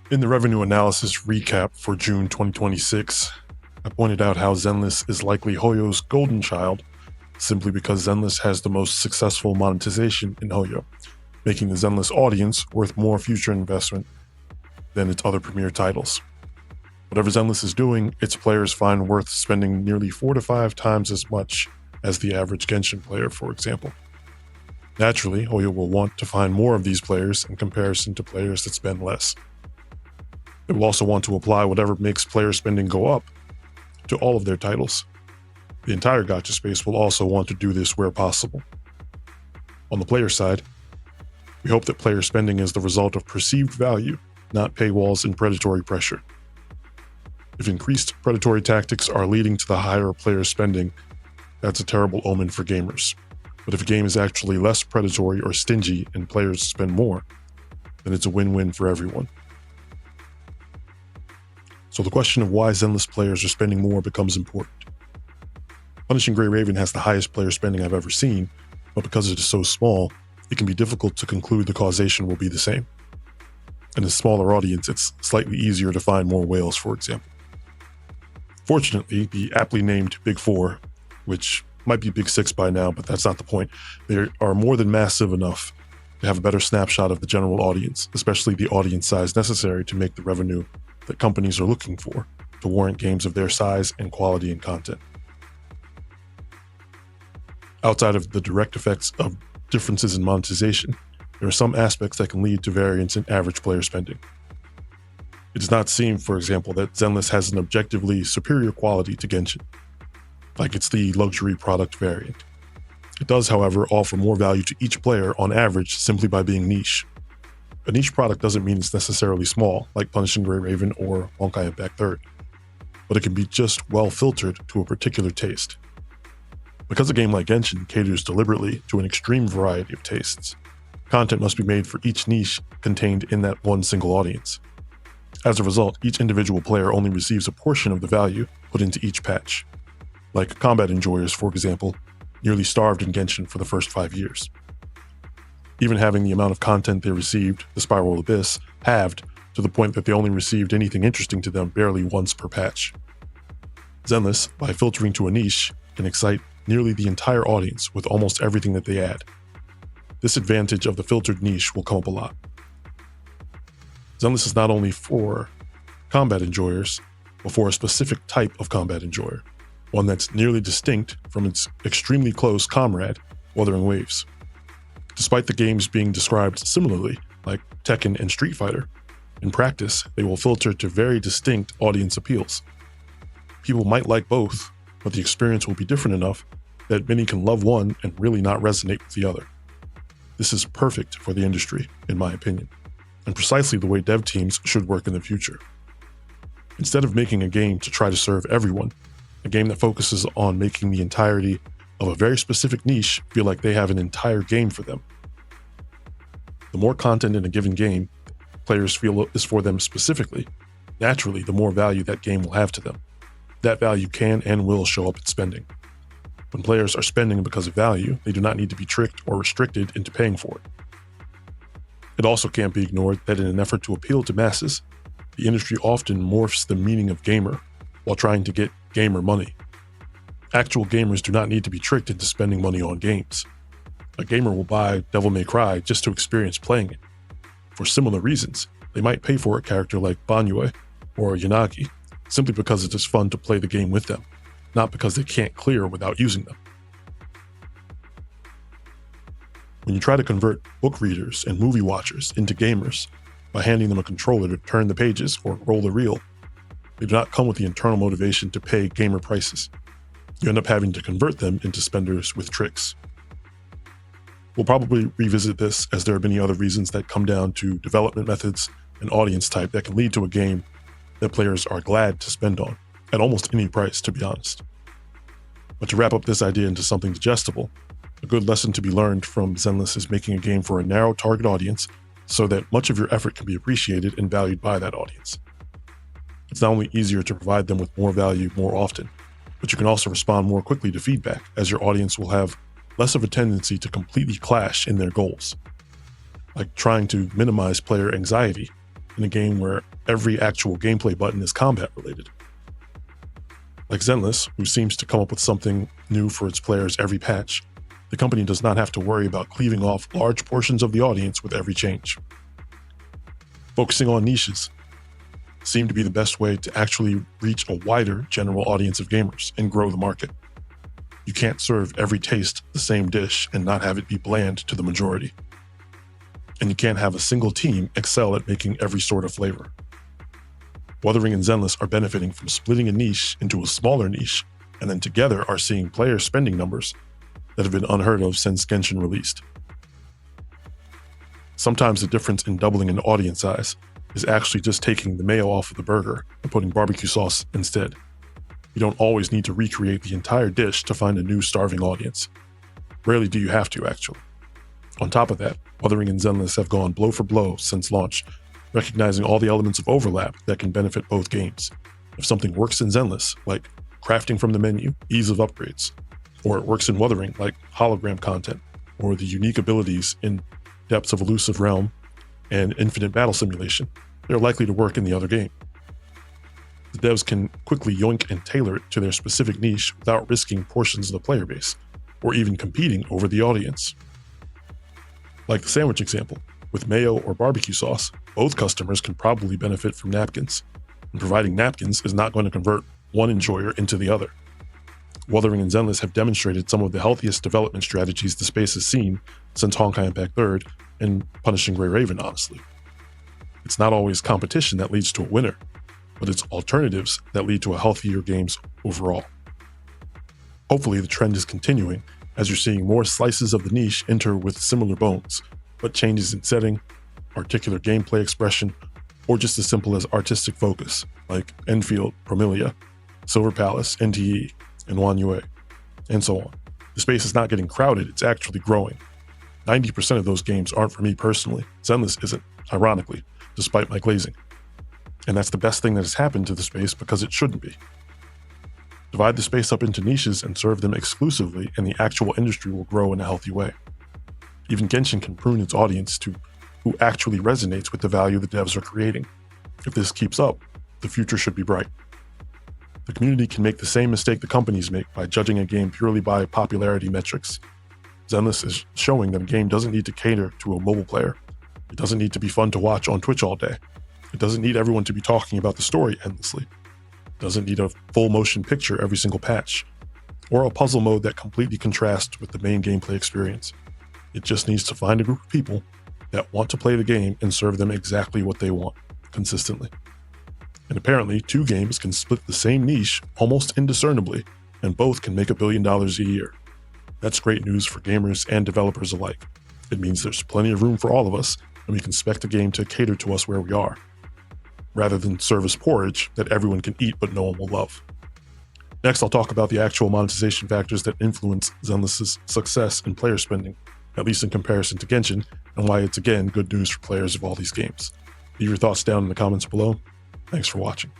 In the revenue analysis recap for June 2026, I pointed out how Zenless is likely Hoyo's golden child, simply because Zenless has the most successful monetization in Hoyo, making the Zenless audience worth more future investment than its other premier titles. Whatever Zenless is doing, its players find worth spending nearly 4 to 5 times as much as the average Genshin player, for example. Naturally, Hoyo will want to find more of these players in comparison to players that spend less. They will also want to apply whatever makes player spending go up to all of their titles. The entire gacha space will also want to do this where possible. On the player side, we hope that player spending is the result of perceived value, not paywalls and predatory pressure. If increased predatory tactics are leading to the higher player spending, that's a terrible omen for gamers. But if a game is actually less predatory or stingy and players spend more, then it's a win-win for everyone. So the question of why Zenless players are spending more becomes important. Punishing Gray Raven has the highest player spending I've ever seen, but because it is so small, it can be difficult to conclude the causation will be the same. In a smaller audience, it's slightly easier to find more whales, for example. Fortunately, the aptly named Big Four, which might be Big Six by now, but that's not the point, they are more than massive enough to have a better snapshot of the general audience, especially the audience size necessary to make the revenue that companies are looking for to warrant games of their size and quality and content. Outside of the direct effects of differences in monetization, there are some aspects that can lead to variance in average player spending. It does not seem, for example, that Zenless has an objectively superior quality to Genshin, like it's the luxury product variant. It does, however, offer more value to each player on average simply by being niche. A niche product doesn't mean it's necessarily small, like Punishing Gray Raven or Honkai Impact 3rd, but it can be just well filtered to a particular taste. Because a game like Genshin caters deliberately to an extreme variety of tastes, content must be made for each niche contained in that one single audience. As a result, each individual player only receives a portion of the value put into each patch. Like combat enjoyers, for example, nearly starved in Genshin for the first 5 years. Even having the amount of content they received, the Spiral Abyss, halved to the point that they only received anything interesting to them barely once per patch. Zenless, by filtering to a niche, can excite nearly the entire audience with almost everything that they add. This advantage of the filtered niche will come up a lot. Zenless is not only for combat enjoyers, but for a specific type of combat enjoyer, one that's nearly distinct from its extremely close comrade, Wuthering Waves. Despite the games being described similarly, like Tekken and Street Fighter, in practice, they will filter to very distinct audience appeals. People might like both, but the experience will be different enough that many can love one and really not resonate with the other. This is perfect for the industry, in my opinion, and precisely the way dev teams should work in the future. Instead of making a game to try to serve everyone, a game that focuses on making the entirety of a very specific niche feel like they have an entire game for them. The more content in a given game players feel is for them specifically, naturally the more value that game will have to them. That value can and will show up in spending. When players are spending because of value, they do not need to be tricked or restricted into paying for it. It also can't be ignored that in an effort to appeal to masses, the industry often morphs the meaning of gamer while trying to get gamer money. Actual gamers do not need to be tricked into spending money on games. A gamer will buy Devil May Cry just to experience playing it. For similar reasons, they might pay for a character like Banyue or Yanagi simply because it is fun to play the game with them, not because they can't clear without using them. When you try to convert book readers and movie watchers into gamers by handing them a controller to turn the pages or roll the reel, they do not come with the internal motivation to pay gamer prices. You end up having to convert them into spenders with tricks. We'll probably revisit this as there are many other reasons that come down to development methods and audience type that can lead to a game that players are glad to spend on, at almost any price, to be honest. But to wrap up this idea into something digestible, a good lesson to be learned from Zenless is making a game for a narrow target audience so that much of your effort can be appreciated and valued by that audience. It's not only easier to provide them with more value more often, but you can also respond more quickly to feedback, as your audience will have less of a tendency to completely clash in their goals. Like trying to minimize player anxiety in a game where every actual gameplay button is combat related. Like Zenless, who seems to come up with something new for its players every patch, the company does not have to worry about cleaving off large portions of the audience with every change. Focusing on niches seem to be the best way to actually reach a wider general audience of gamers and grow the market. You can't serve every taste the same dish and not have it be bland to the majority. And you can't have a single team excel at making every sort of flavor. Wuthering and Zenless are benefiting from splitting a niche into a smaller niche, and then together are seeing player spending numbers that have been unheard of since Genshin released. Sometimes the difference in doubling an audience size is actually just taking the mayo off of the burger and putting barbecue sauce instead. You don't always need to recreate the entire dish to find a new starving audience. Rarely do you have to, actually. On top of that, Wuthering and Zenless have gone blow for blow since launch, recognizing all the elements of overlap that can benefit both games. If something works in Zenless, like crafting from the menu, ease of upgrades, or it works in Wuthering, like hologram content, or the unique abilities in Depths of Elusive Realm and Infinite Battle Simulation, they're likely to work in the other game. The devs can quickly yoink and tailor it to their specific niche without risking portions of the player base, or even competing over the audience. Like the sandwich example, with mayo or barbecue sauce, both customers can probably benefit from napkins, and providing napkins is not going to convert one enjoyer into the other. Wuthering and Zenless have demonstrated some of the healthiest development strategies the space has seen since Honkai Impact 3rd and Punishing Grey Raven, honestly. It's not always competition that leads to a winner, but it's alternatives that lead to a healthier games overall. Hopefully the trend is continuing as you're seeing more slices of the niche enter with similar bones, but changes in setting, particular gameplay expression, or just as simple as artistic focus, like Enfield, Promilia, Silver Palace, NTE, and Wanyue, and so on. The space is not getting crowded, it's actually growing. 90% of those games aren't for me personally. Zenless isn't, ironically, despite my glazing. And that's the best thing that has happened to the space because it shouldn't be. Divide the space up into niches and serve them exclusively, and the actual industry will grow in a healthy way. Even Genshin can prune its audience to who actually resonates with the value the devs are creating. If this keeps up, the future should be bright. The community can make the same mistake the companies make by judging a game purely by popularity metrics. Zenless is showing that a game doesn't need to cater to a mobile player. It doesn't need to be fun to watch on Twitch all day. It doesn't need everyone to be talking about the story endlessly. It doesn't need a full motion picture every single patch, or a puzzle mode that completely contrasts with the main gameplay experience. It just needs to find a group of people that want to play the game and serve them exactly what they want, consistently. And apparently, two games can split the same niche almost indiscernibly, and both can make $1 billion a year. That's great news for gamers and developers alike. It means there's plenty of room for all of us, and we can spec the game to cater to us where we are, rather than serve as porridge that everyone can eat but no one will love. Next, I'll talk about the actual monetization factors that influence Zenless's success in player spending, at least in comparison to Genshin, and why it's again good news for players of all these games. Leave your thoughts down in the comments below. Thanks for watching.